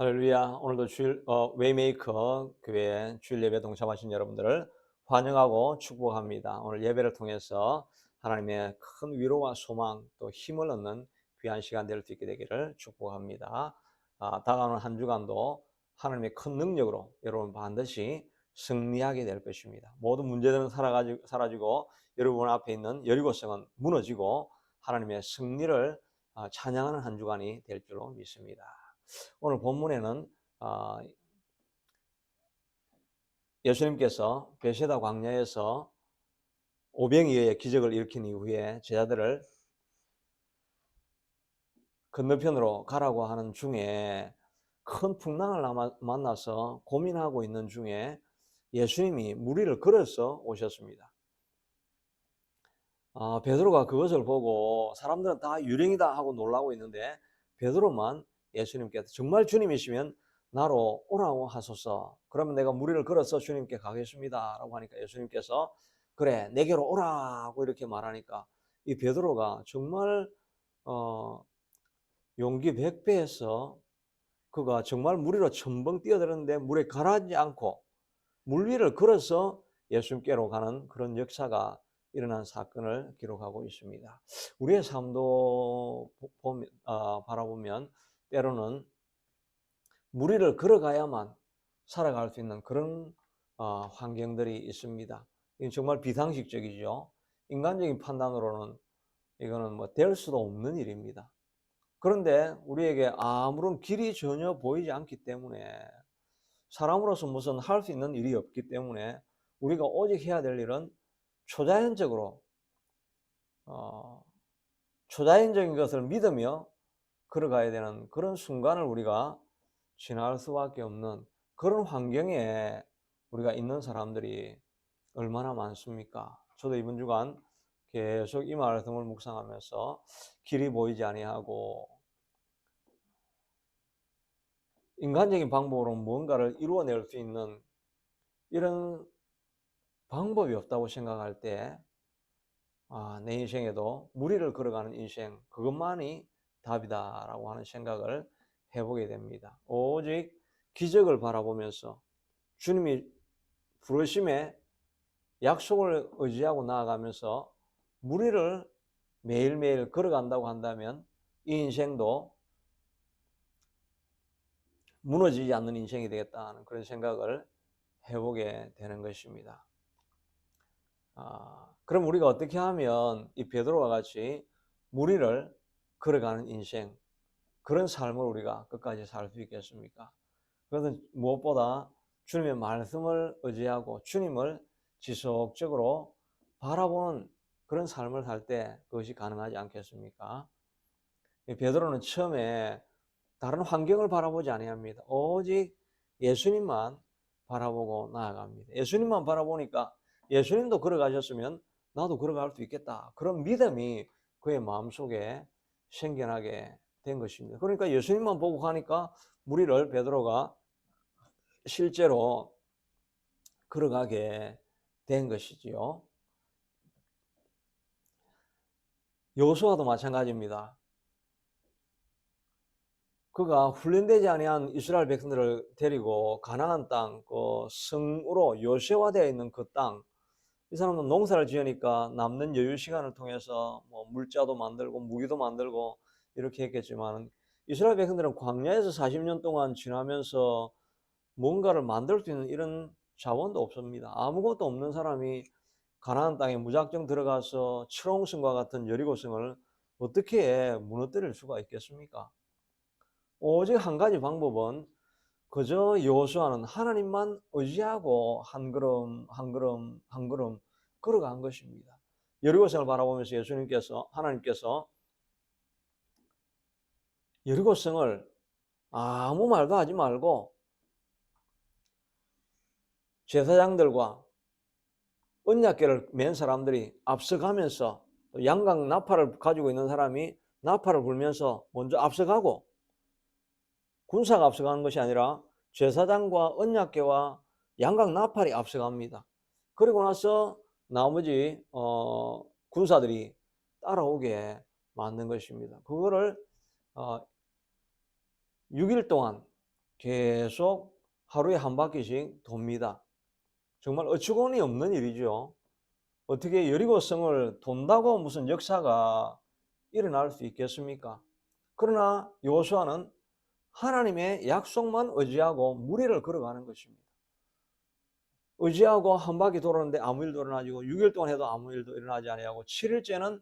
할렐루야. 오늘도 웨이메이커 교회 주일 예배 동참하신 여러분들을 환영하고 축복합니다. 오늘 예배를 통해서 하나님의 큰 위로와 소망 또 힘을 얻는 귀한 시간 될 수 있게 되기를 축복합니다. 다가오는 한 주간도 하나님의 큰 능력으로 여러분 반드시 승리하게 될 것입니다. 모든 문제들은 사라지고 여러분 앞에 있는 여리고성은 무너지고 하나님의 승리를 찬양하는 한 주간이 될 줄로 믿습니다. 오늘 본문에는 아, 예수님께서 베세다 광야에서 오병이어의 기적을 일으킨 이후에 제자들을 건너편으로 가라고 하는 중에 큰 풍랑을 만나서 고민하고 있는 중에 예수님이 무리를 걸어서 오셨습니다. 베드로가 그것을 보고 사람들은 다 유령이다 하고 놀라고 있는데 베드로만 예수님께서 정말 주님이시면 나로 오라고 하소서. 그러면 내가 무리를 걸어서 주님께 가겠습니다 라고 하니까 예수님께서 그래 내게로 오라고 이렇게 말하니까 이 베드로가 정말 용기 100배에서 그가 정말 무리로 첨벙 뛰어들었는데 물에 가라앉지 않고 물 위를 걸어서 예수님께로 가는 그런 역사가 일어난 사건을 기록하고 있습니다. 우리의 삶도 바라보면 때로는 무리를 걸어가야만 살아갈 수 있는 그런 환경들이 있습니다. 이건 정말 비상식적이죠. 인간적인 판단으로는 이거는 뭐 될 수도 없는 일입니다. 그런데 우리에게 아무런 길이 전혀 보이지 않기 때문에 사람으로서 무슨 할 수 있는 일이 없기 때문에 우리가 오직 해야 될 일은 초자연적으로 초자연적인 것을 믿으며 걸어가야 되는 그런 순간을 우리가 지날 수밖에 없는 그런 환경에 우리가 있는 사람들이 얼마나 많습니까? 저도 이번 주간 계속 이 말씀을 묵상하면서 길이 보이지 아니하고 인간적인 방법으로 무언가를 이루어낼 수 있는 이런 방법이 없다고 생각할 때 내 인생에도 무리를 걸어가는 인생 그것만이 답이다라고 하는 생각을 해보게 됩니다. 오직 기적을 바라보면서 주님이 부르심에 약속을 의지하고 나아가면서 무리를 매일매일 걸어간다고 한다면 이 인생도 무너지지 않는 인생이 되겠다는 그런 생각을 해보게 되는 것입니다. 그럼 우리가 어떻게 하면 이 베드로와 같이 무리를 걸어가는 인생 그런 삶을 우리가 끝까지 살 수 있겠습니까? 그것은 무엇보다 주님의 말씀을 의지하고 주님을 지속적으로 바라보는 그런 삶을 살 때 그것이 가능하지 않겠습니까? 베드로는 처음에 다른 환경을 바라보지 아니합니다. 오직 예수님만 바라보고 나아갑니다. 예수님만 바라보니까 예수님도 걸어가셨으면 나도 걸어갈 수 있겠다. 그런 믿음이 그의 마음속에 생겨나게 된 것입니다. 그러니까 예수님만 보고 가니까 무리를 베드로가 실제로 걸어가게 된 것이지요. 여호수아도 마찬가지입니다. 그가 훈련되지 아니한 이스라엘 백성들을 데리고 가나안 땅, 그 성으로 요새화되어 있는 그 땅, 이 사람은 농사를 지으니까 남는 여유 시간을 통해서 뭐 물자도 만들고 무기도 만들고 이렇게 했겠지만 이스라엘 백성들은 광야에서 40년 동안 지나면서 뭔가를 만들 수 있는 이런 자원도 없습니다. 아무것도 없는 사람이 가나안 땅에 무작정 들어가서 철옹성과 같은 여리고성을 어떻게 무너뜨릴 수가 있겠습니까? 오직 한 가지 방법은 그저 여호수아는 하나님만 의지하고 한 걸음 한 걸음 한 걸음 걸어간 것입니다. 여리고성을 바라보면서 하나님께서 여리고성을 아무 말도 하지 말고 제사장들과 언약궤를 맨 사람들이 앞서가면서 또 양각 나팔을 가지고 있는 사람이 나팔을 불면서 먼저 앞서가고 군사가 앞서가는 것이 아니라 제사장과 언약궤와 양각 나팔이 앞서갑니다. 그리고 나서 나머지 군사들이 따라오게 만든 것입니다. 그거를 6일 동안 계속 하루에 한 바퀴씩 돕니다. 정말 어처구니 없는 일이죠. 어떻게 여리고성을 돈다고 무슨 역사가 일어날 수 있겠습니까? 그러나 여호수아는 하나님의 약속만 의지하고 무리를 걸어가는 것입니다. 의지하고 한 바퀴 돌았는데 아무 일도 일어나지고 6일 동안 해도 아무 일도 일어나지 아니하고 7일째는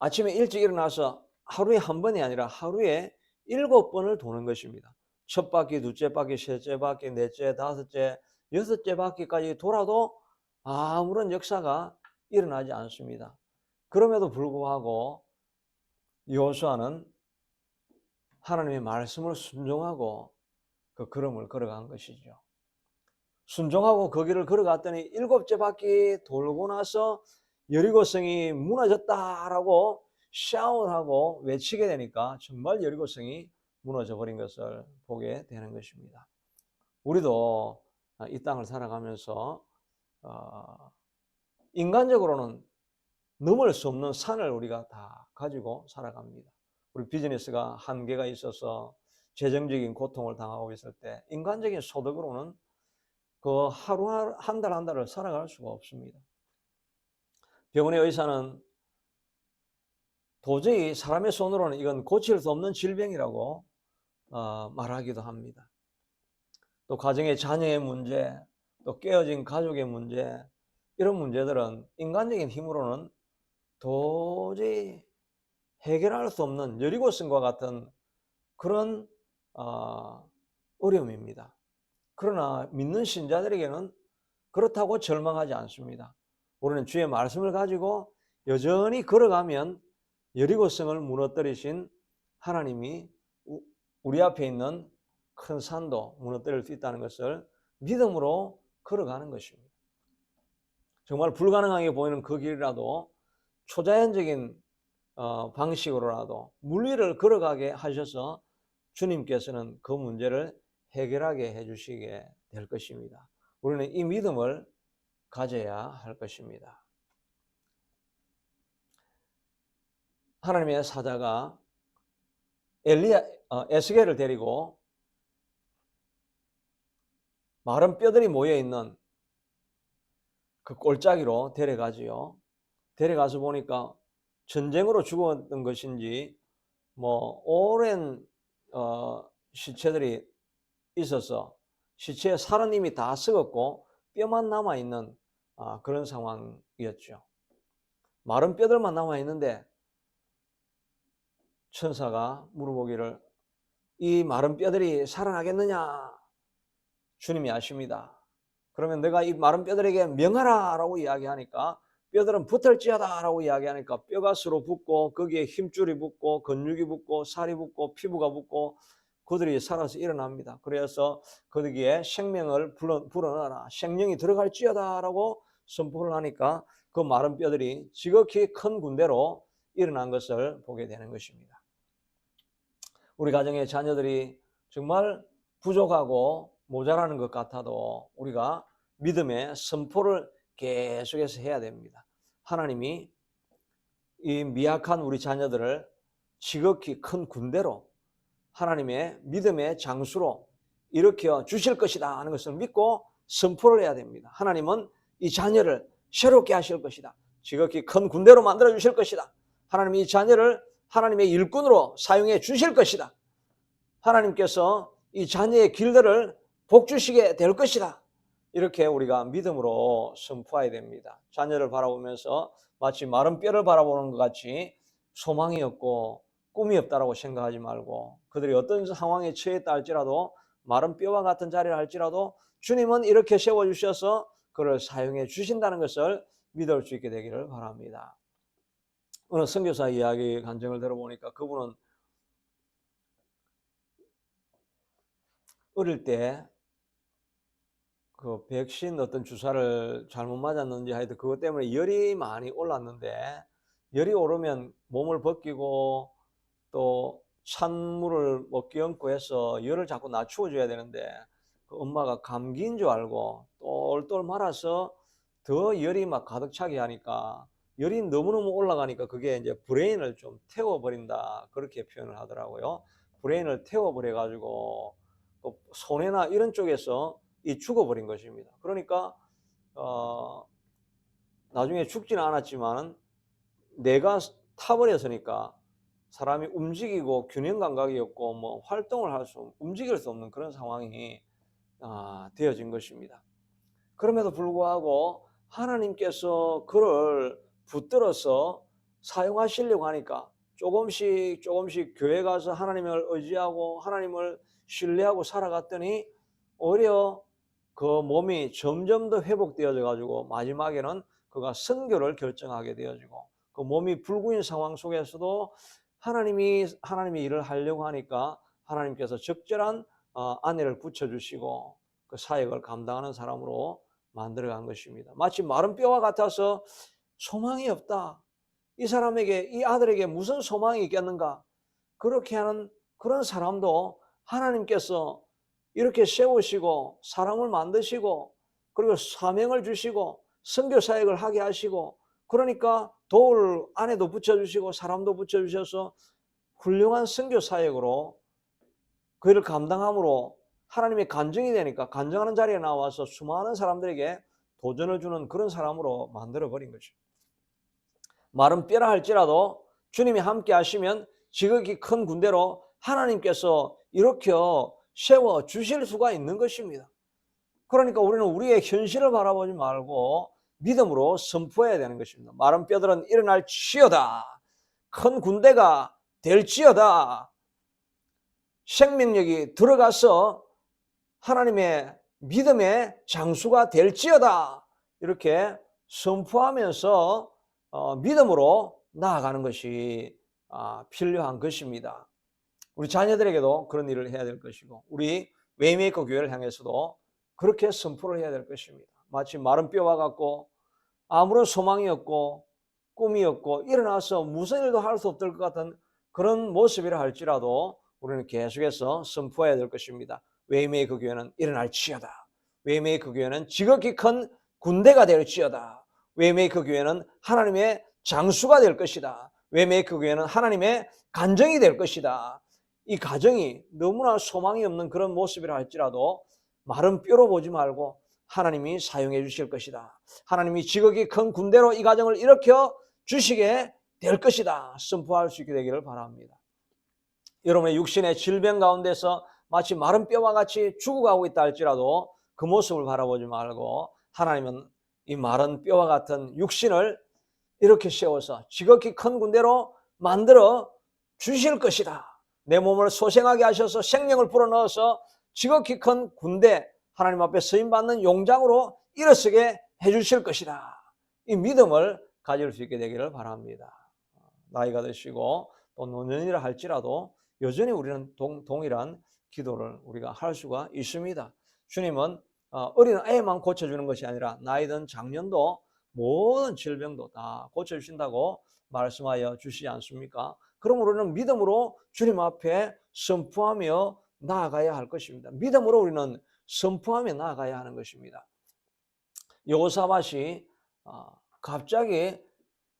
아침에 일찍 일어나서 하루에 한 번이 아니라 하루에 7번을 도는 것입니다. 첫 바퀴, 둘째 바퀴, 셋째 바퀴, 넷째, 다섯째, 여섯째 바퀴까지 돌아도 아무런 역사가 일어나지 않습니다. 그럼에도 불구하고 여호수아는 하나님의 말씀을 순종하고 그 걸음을 걸어간 것이죠. 순종하고 그 길을 걸어갔더니 7째 바퀴 돌고 나서 여리고성이 무너졌다라고 샤웃하고 외치게 되니까 정말 여리고성이 무너져 버린 것을 보게 되는 것입니다. 우리도 이 땅을 살아가면서 인간적으로는 넘을 수 없는 산을 우리가 다 가지고 살아갑니다. 우리 비즈니스가 한계가 있어서 재정적인 고통을 당하고 있을 때 인간적인 소득으로는 그 하루 한 달 한 달을 살아갈 수가 없습니다. 병원의 의사는 도저히 사람의 손으로는 이건 고칠 수 없는 질병이라고 말하기도 합니다. 또 가정의 자녀의 문제, 또 깨어진 가족의 문제, 이런 문제들은 인간적인 힘으로는 도저히 해결할 수 없는 여리고성과 같은 그런 어려움입니다. 그러나 믿는 신자들에게는 그렇다고 절망하지 않습니다. 우리는 주의 말씀을 가지고 여전히 걸어가면 여리고성을 무너뜨리신 하나님이 우리 앞에 있는 큰 산도 무너뜨릴 수 있다는 것을 믿음으로 걸어가는 것입니다. 정말 불가능하게 보이는 그 길이라도 초자연적인 방식으로라도 물리를 걸어가게 하셔서 주님께서는 그 문제를 해결하게 해주시게 될 것입니다. 우리는 이 믿음을 가져야 할 것입니다. 하나님의 사자가 에스겔을 데리고 마른 뼈들이 모여있는 그 골짜기로 데려가지요. 데려가서 보니까 전쟁으로 죽었던 것인지 뭐 오랜 시체들이 있어서 시체에 살은 이미 다 썩었고 뼈만 남아있는 그런 상황이었죠. 마른 뼈들만 남아있는데 천사가 물어보기를 이 마른 뼈들이 살아나겠느냐? 주님이 아십니다. 그러면 내가 이 마른 뼈들에게 명하라 라고 이야기하니까 뼈들은 붙을지어다 라고 이야기하니까 뼈가 서로 붙고 거기에 힘줄이 붙고 근육이 붙고 살이 붙고 피부가 붙고 그들이 살아서 일어납니다. 그래서 거기에 생명을 불어넣어라, 생명이 들어갈지어다 라고 선포를 하니까 그 마른 뼈들이 지극히 큰 군대로 일어난 것을 보게 되는 것입니다. 우리 가정의 자녀들이 정말 부족하고 모자라는 것 같아도 우리가 믿음의 선포를 계속해서 해야 됩니다. 하나님이 이 미약한 우리 자녀들을 지극히 큰 군대로 하나님의 믿음의 장수로 일으켜 주실 것이다 하는 것을 믿고 선포를 해야 됩니다. 하나님은 이 자녀를 새롭게 하실 것이다. 지극히 큰 군대로 만들어 주실 것이다. 하나님이 이 자녀를 하나님의 일꾼으로 사용해 주실 것이다. 하나님께서 이 자녀의 길들을 복주시게 될 것이다. 이렇게 우리가 믿음으로 선포해야 됩니다. 자녀를 바라보면서 마치 마른 뼈를 바라보는 것 같이 소망이 없고 꿈이 없다라고 생각하지 말고 그들이 어떤 상황에 처했다 할지라도 마른 뼈와 같은 자리를 할지라도 주님은 이렇게 세워주셔서 그를 사용해 주신다는 것을 믿을 수 있게 되기를 바랍니다. 어느 선교사 이야기 간증을 들어보니까 그분은 어릴 때 그 백신 어떤 주사를 잘못 맞았는지 하여튼 그것 때문에 열이 많이 올랐는데 열이 오르면 몸을 벗기고 또 찬물을 뭐 끼얹고 해서 열을 자꾸 낮추어 줘야 되는데 그 엄마가 감기인 줄 알고 똘똘 말아서 더 열이 막 가득 차게 하니까 열이 너무너무 올라가니까 그게 이제 브레인을 좀 태워버린다. 그렇게 표현을 하더라고요. 브레인을 태워버려 가지고 손해나 이런 쪽에서 이 죽어버린 것입니다. 그러니까 나중에 죽지는 않았지만 뇌가 타버렸으니까 사람이 움직이고 균형 감각이 없고 뭐 활동을 움직일 수 없는 그런 상황이 되어진 것입니다. 그럼에도 불구하고 하나님께서 그를 붙들어서 사용하시려고 하니까 조금씩 교회 가서 하나님을 의지하고 하나님을 신뢰하고 살아갔더니 오히려 그 몸이 점점 더 회복되어져 가지고 마지막에는 그가 선교를 결정하게 되어지고 그 몸이 불구인 상황 속에서도 하나님이 일을 하려고 하니까 하나님께서 적절한 아내를 붙여주시고 그 사역을 감당하는 사람으로 만들어간 것입니다. 마치 마른 뼈와 같아서 소망이 없다. 이 사람에게, 이 아들에게 무슨 소망이 있겠는가? 그렇게 하는 그런 사람도 하나님께서 이렇게 세우시고 사람을 만드시고 그리고 사명을 주시고 선교 사역을 하게 하시고 그러니까 도울 아내도 붙여주시고 사람도 붙여주셔서 훌륭한 선교 사역으로 그를 감당함으로 하나님의 간증이 되니까 간증하는 자리에 나와서 수많은 사람들에게 도전을 주는 그런 사람으로 만들어버린 거죠. 마른 뼈라 할지라도 주님이 함께 하시면 지극히 큰 군대로 하나님께서 이렇게 세워 주실 수가 있는 것입니다. 그러니까 우리는 우리의 현실을 바라보지 말고 믿음으로 선포해야 되는 것입니다. 마른 뼈들은 일어날지어다. 큰 군대가 될지어다. 생명력이 들어가서 하나님의 믿음의 장수가 될지어다. 이렇게 선포하면서 믿음으로 나아가는 것이 필요한 것입니다. 우리 자녀들에게도 그런 일을 해야 될 것이고 우리 웨이메이커 교회를 향해서도 그렇게 선포를 해야 될 것입니다. 마치 마른 뼈와 같고 아무런 소망이 없고 꿈이 없고 일어나서 무슨 일도 할 수 없을 것 같은 그런 모습이라 할지라도 우리는 계속해서 선포해야 될 것입니다. 웨이메이커 교회는 일어날지어다. 웨이메이커 교회는 지극히 큰 군대가 될지어다. 웨이메이커 교회는 하나님의 장수가 될 것이다. 웨이메이커 교회는 하나님의 간정이 될 것이다. 이 가정이 너무나 소망이 없는 그런 모습이라 할지라도 마른 뼈로 보지 말고 하나님이 사용해 주실 것이다. 하나님이 지극히 큰 군대로 이 가정을 일으켜 주시게 될 것이다. 선포할 수 있게 되기를 바랍니다. 여러분의 육신의 질병 가운데서 마치 마른 뼈와 같이 죽어가고 있다 할지라도 그 모습을 바라보지 말고 하나님은 이 마른 뼈와 같은 육신을 이렇게 세워서 지극히 큰 군대로 만들어 주실 것이다. 내 몸을 소생하게 하셔서 생명을 불어넣어서 지극히 큰 군대, 하나님 앞에 쓰임받는 용장으로 일어서게 해주실 것이다. 이 믿음을 가질 수 있게 되기를 바랍니다. 나이가 드시고 또 노년이라 할지라도 여전히 우리는 동일한 기도를 우리가 할 수가 있습니다. 주님은 어린 아이만 고쳐주는 것이 아니라 나이든 장년도 모든 질병도 다 고쳐주신다고 말씀하여 주시지 않습니까? 그럼 우리는 믿음으로 주님 앞에 선포하며 나아가야 할 것입니다. 믿음으로 우리는 선포하며 나아가야 하는 것입니다. 여호사밧이 갑자기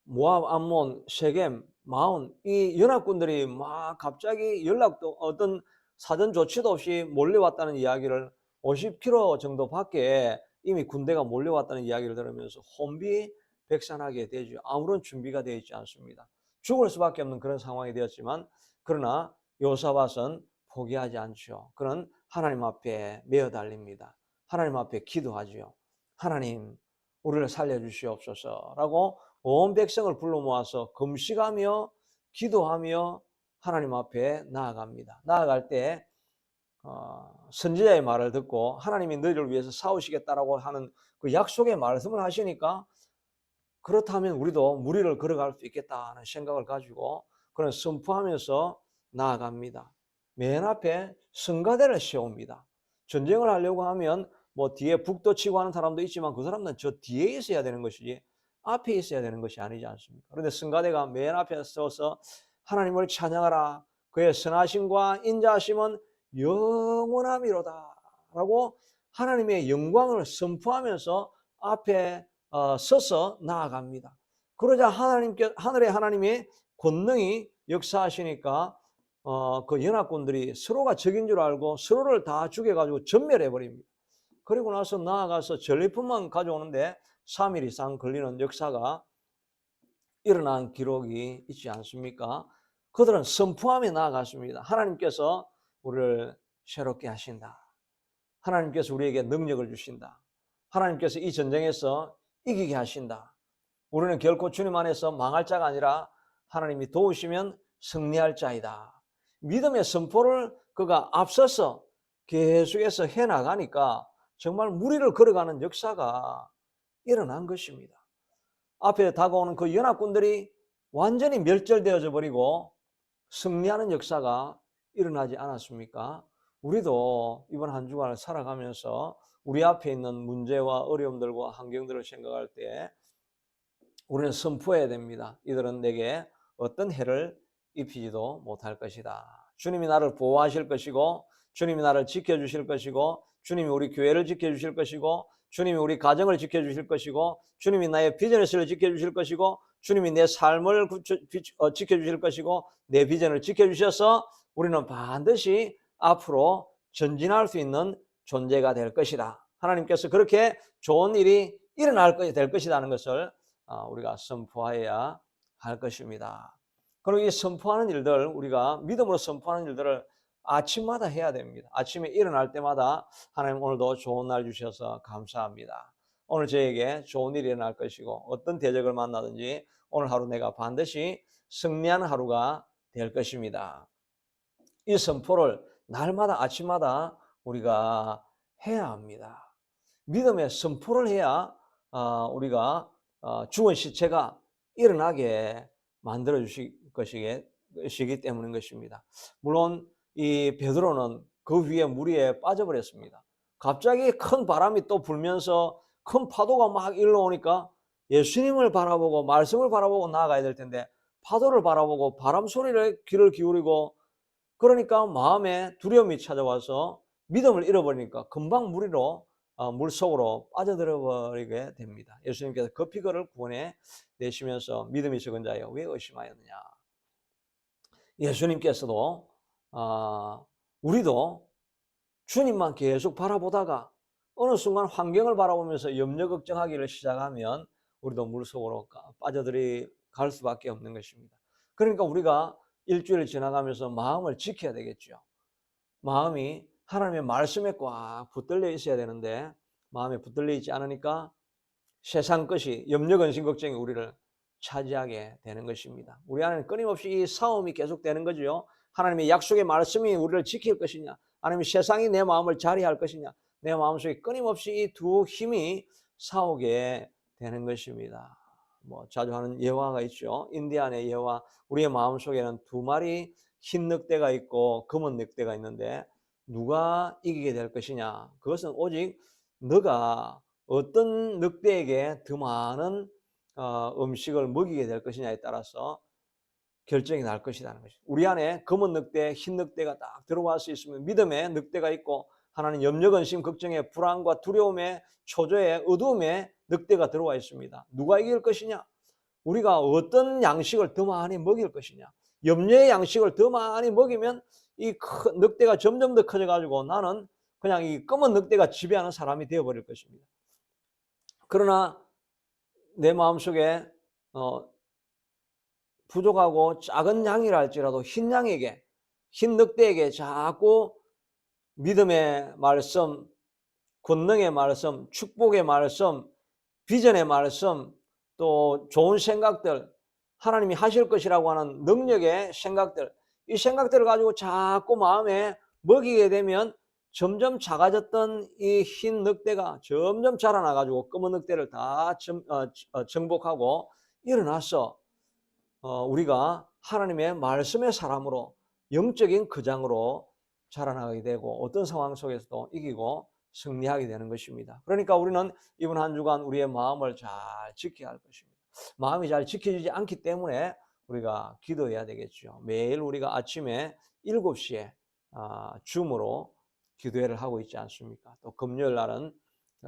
모압, 암몬, 세겜, 마온 이 연합군들이 막 갑자기 연락도 어떤 사전 조치도 없이 몰려왔다는 이야기를 50km 정도 밖에 이미 군대가 몰려왔다는 이야기를 들으면서 혼비백산하게 되죠. 아무런 준비가 되어 있지 않습니다. 죽을 수밖에 없는 그런 상황이 되었지만 그러나 여호사밧은 포기하지 않죠. 그는 하나님 앞에 메어 달립니다. 하나님 앞에 기도하지요. 하나님 우리를 살려주시옵소서라고 온 백성을 불러 모아서 금식하며 기도하며 하나님 앞에 나아갑니다. 나아갈 때 선지자의 말을 듣고 하나님이 너희를 위해서 싸우시겠다라고 하는 그 약속의 말씀을 하시니까 그렇다면 우리도 무리를 걸어갈 수 있겠다는 생각을 가지고 그는 선포하면서 나아갑니다. 맨 앞에 성가대를 세웁니다. 전쟁을 하려고 하면 뭐 뒤에 북도 치고 하는 사람도 있지만 그 사람은 저 뒤에 있어야 되는 것이지 앞에 있어야 되는 것이 아니지 않습니까? 그런데 성가대가 맨 앞에 서서 하나님을 찬양하라. 그의 선하심과 인자하심은 영원함이로다 라고 하나님의 영광을 선포하면서 앞에 서서 나아갑니다. 그러자 하늘의 하나님이 권능이 역사하시니까 그 연합군들이 서로가 적인 줄 알고 서로를 다 죽여가지고 전멸해 버립니다. 그리고 나서 나아가서 전리품만 가져오는데 3일 이상 걸리는 역사가 일어난 기록이 있지 않습니까? 그들은 선포하며 나아갔습니다. 하나님께서 우리를 새롭게 하신다. 하나님께서 우리에게 능력을 주신다. 하나님께서 이 전쟁에서 이기게 하신다. 우리는 결코 주님 안에서 망할 자가 아니라 하나님이 도우시면 승리할 자이다. 믿음의 선포를 그가 앞서서 계속해서 해나가니까 정말 무리를 걸어가는 역사가 일어난 것입니다. 앞에 다가오는 그 연합군들이 완전히 멸절되어져 버리고 승리하는 역사가 일어나지 않았습니까? 우리도 이번 한 주간을 살아가면서 우리 앞에 있는 문제와 어려움들과 환경들을 생각할 때 우리는 선포해야 됩니다. 이들은 내게 어떤 해를 입히지도 못할 것이다. 주님이 나를 보호하실 것이고 주님이 나를 지켜주실 것이고 주님이 우리 교회를 지켜주실 것이고 주님이 우리 가정을 지켜주실 것이고 주님이 나의 비즈니스를 지켜주실 것이고 주님이 내 삶을 지켜주실 것이고 내 비전을 지켜주셔서 우리는 반드시 앞으로 전진할 수 있는 존재가 될 것이다. 하나님께서 그렇게 좋은 일이 될 것이라는 것을 우리가 선포해야 할 것입니다. 그리고 이 선포하는 일들, 우리가 믿음으로 선포하는 일들을 아침마다 해야 됩니다. 아침에 일어날 때마다 하나님 오늘도 좋은 날 주셔서 감사합니다. 오늘 저에게 좋은 일이 일어날 것이고 어떤 대적을 만나든지 오늘 하루 내가 반드시 승리하는 하루가 될 것입니다. 이 선포를 날마다 아침마다 우리가 해야 합니다. 믿음의 선포를 해야 우리가 죽은 시체가 일어나게 만들어 주실 것이기 때문인 것입니다. 물론 이 베드로는 그 위에 무리에 빠져버렸습니다. 갑자기 큰 바람이 또 불면서 큰 파도가 막 일러오니까 예수님을 바라보고 말씀을 바라보고 나아가야 될 텐데 파도를 바라보고 바람 소리를 귀를 기울이고 그러니까 마음에 두려움이 찾아와서 믿음을 잃어버리니까 금방 물속으로 빠져들어 버리게 됩니다. 예수님께서 급히 그를 구원해 내시면서 믿음이 적은 자여 왜 의심하였느냐. 예수님께서도 우리도 주님만 계속 바라보다가 어느 순간 환경을 바라보면서 염려 걱정하기를 시작하면 우리도 물속으로 빠져들어갈 수밖에 없는 것입니다. 그러니까 우리가 일주일 지나가면서 마음을 지켜야 되겠죠. 마음이 하나님의 말씀에 꽉 붙들려 있어야 되는데 마음에 붙들려 있지 않으니까 세상 것이 염려, 근심, 걱정이 우리를 차지하게 되는 것입니다. 우리 안에는 끊임없이 이 싸움이 계속되는 거죠. 하나님의 약속의 말씀이 우리를 지킬 것이냐, 아니면 세상이 내 마음을 자리할 것이냐, 내 마음속에 끊임없이 이 두 힘이 싸우게 되는 것입니다. 자주 하는 예화가 있죠. 인디안의 예화. 우리의 마음속에는 두 마리 흰 늑대가 있고 검은 늑대가 있는데 누가 이기게 될 것이냐, 그것은 오직 너가 어떤 늑대에게 더 많은 음식을 먹이게 될 것이냐에 따라서 결정이 날 것이라는 것이죠. 우리 안에 검은 늑대, 흰 늑대가 딱 들어갈 수 있으면 믿음의 늑대가 있고 하나는 염려, 근심, 걱정의 불안과 두려움의 초조의 어두움의 늑대가 들어와 있습니다. 누가 이길 것이냐? 우리가 어떤 양식을 더 많이 먹일 것이냐? 염려의 양식을 더 많이 먹이면 이 늑대가 점점 더 커져가지고 나는 그냥 이 검은 늑대가 지배하는 사람이 되어버릴 것입니다. 그러나 내 마음속에 부족하고 작은 양이라 할지라도 흰 양에게, 흰 늑대에게 자꾸 믿음의 말씀, 권능의 말씀, 축복의 말씀, 비전의 말씀, 또 좋은 생각들, 하나님이 하실 것이라고 하는 능력의 생각들, 이 생각들을 가지고 자꾸 마음에 먹이게 되면 점점 작아졌던 이 흰 늑대가 점점 자라나가지고 검은 늑대를 다 정복하고 일어나서 우리가 하나님의 말씀의 사람으로 영적인 거장으로 자라나게 되고 어떤 상황 속에서도 이기고 승리하게 되는 것입니다. 그러니까 우리는 이번 한 주간 우리의 마음을 잘 지켜야 할 것입니다. 마음이 잘 지켜지지 않기 때문에 우리가 기도해야 되겠죠. 매일 우리가 아침에 7시에 줌으로 기도회를 하고 있지 않습니까? 또 금요일 날은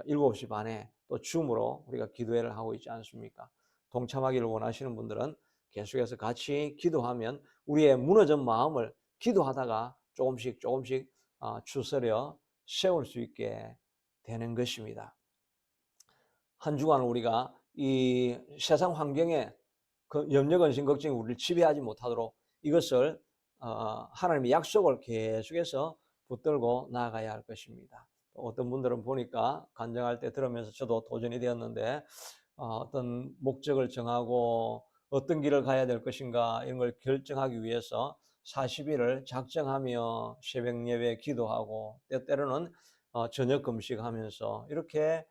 7시 반에 또 줌으로 우리가 기도회를 하고 있지 않습니까? 동참하기를 원하시는 분들은 계속해서 같이 기도하면 우리의 무너진 마음을 기도하다가 조금씩 추스려 세울 수 있게 되는 것입니다. 한 주간 우리가 이 세상 환경에 그 염려, 근심, 걱정이 우리를 지배하지 못하도록 이것을 하나님의 약속을 계속해서 붙들고 나아가야 할 것입니다. 어떤 분들은 보니까 간증할 때 들으면서 저도 도전이 되었는데 어떤 목적을 정하고 어떤 길을 가야 될 것인가 이런 걸 결정하기 위해서 40일을 작정하며 새벽 예배 기도하고 때때로는 저녁 금식하면서 이렇게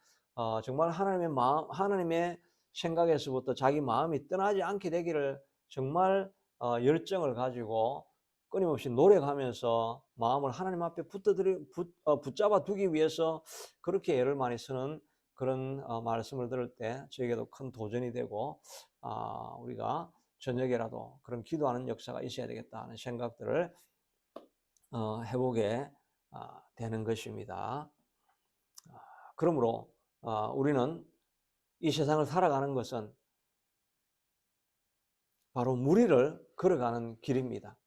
정말 하나님의 마음, 하나님의 생각에서부터 자기 마음이 떠나지 않게 되기를 정말 열정을 가지고 끊임없이 노력하면서 마음을 하나님 앞에 붙잡아 두기 위해서 그렇게 애를 많이 쓰는 그런 말씀을 들을 때 저에게도 큰 도전이 되고 우리가 저녁에라도 그런 기도하는 역사가 있어야 되겠다 하는 생각들을 해보게 되는 것입니다. 그러므로 우리는 이 세상을 살아가는 것은 바로 무리를 걸어가는 길입니다.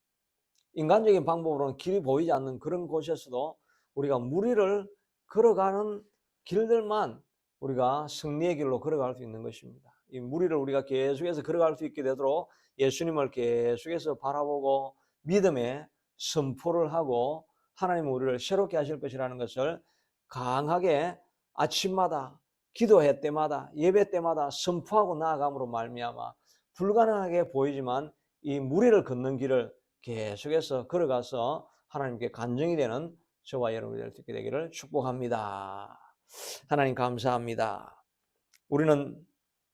인간적인 방법으로는 길이 보이지 않는 그런 곳에서도 우리가 무리를 걸어가는 길들만 우리가 승리의 길로 걸어갈 수 있는 것입니다. 이 무리를 우리가 계속해서 걸어갈 수 있게 되도록 예수님을 계속해서 바라보고 믿음의 선포를 하고 하나님은 우리를 새롭게 하실 것이라는 것을 강하게 아침마다 기도회 때마다 예배 때마다 선포하고 나아감으로 말미암아 불가능하게 보이지만 이 무리를 걷는 길을 계속해서 걸어가서 하나님께 간증이 되는 저와 여러분이 될 수 있게 되기를 축복합니다. 하나님 감사합니다. 우리는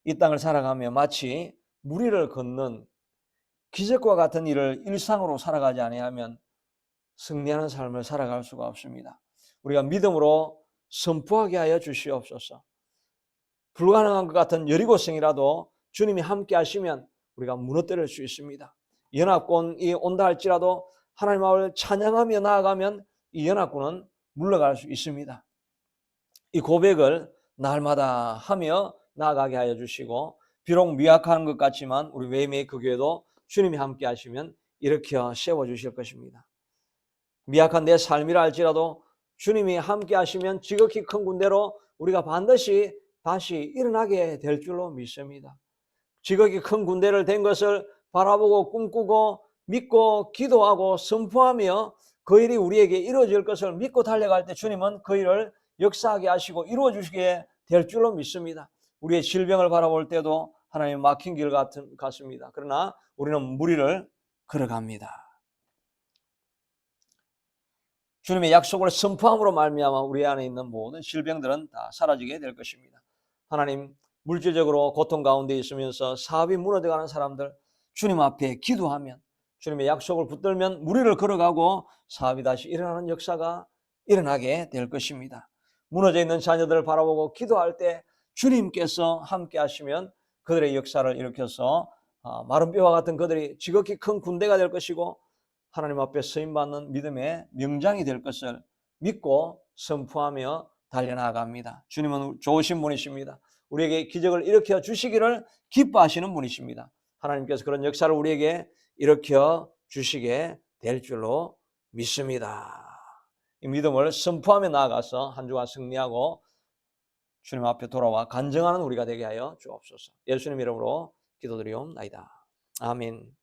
이 땅을 살아가며 마치 무리를 걷는 기적과 같은 일을 일상으로 살아가지 아니하면 승리하는 삶을 살아갈 수가 없습니다. 우리가 믿음으로 선포하게 하여 주시옵소서. 불가능한 것 같은 여리고성이라도 주님이 함께 하시면 우리가 무너뜨릴 수 있습니다. 연합군이 온다 할지라도 하나님 앞을 찬양하며 나아가면 이 연합군은 물러갈 수 있습니다. 이 고백을 날마다 하며 나아가게 하여 주시고 비록 미약한 것 같지만 우리 웨이메이커 교회도 주님이 함께 하시면 일으켜 세워주실 것입니다. 미약한 내 삶이라 할지라도 주님이 함께 하시면 지극히 큰 군대로 우리가 반드시 다시 일어나게 될 줄로 믿습니다. 지극히 큰 군대를 된 것을 바라보고 꿈꾸고 믿고 기도하고 선포하며 그 일이 우리에게 이루어질 것을 믿고 달려갈 때 주님은 그 일을 역사하게 하시고 이루어 주시게 될 줄로 믿습니다. 우리의 질병을 바라볼 때도 하나님 막힌 길 같습니다. 그러나 우리는 무리를 걸어갑니다. 주님의 약속을 선포함으로 말미암아 우리 안에 있는 모든 질병들은 다 사라지게 될 것입니다. 하나님, 물질적으로 고통 가운데 있으면서 사업이 무너져가는 사람들 주님 앞에 기도하면 주님의 약속을 붙들면 무리를 걸어가고 사업이 다시 일어나는 역사가 일어나게 될 것입니다. 무너져 있는 자녀들을 바라보고 기도할 때 주님께서 함께 하시면 그들의 역사를 일으켜서 마른 뼈와 같은 그들이 지극히 큰 군대가 될 것이고 하나님 앞에 쓰임받는 믿음의 명장이 될 것을 믿고 선포하며 달려나갑니다. 주님은 좋으신 분이십니다. 우리에게 기적을 일으켜 주시기를 기뻐하시는 분이십니다. 하나님께서 그런 역사를 우리에게 일으켜 주시게 될 줄로 믿습니다. 이 믿음을 선포하며 나아가서 한 주간 승리하고 주님 앞에 돌아와 간증하는 우리가 되게 하여 주옵소서. 예수님 이름으로 기도드리옵나이다. 아멘.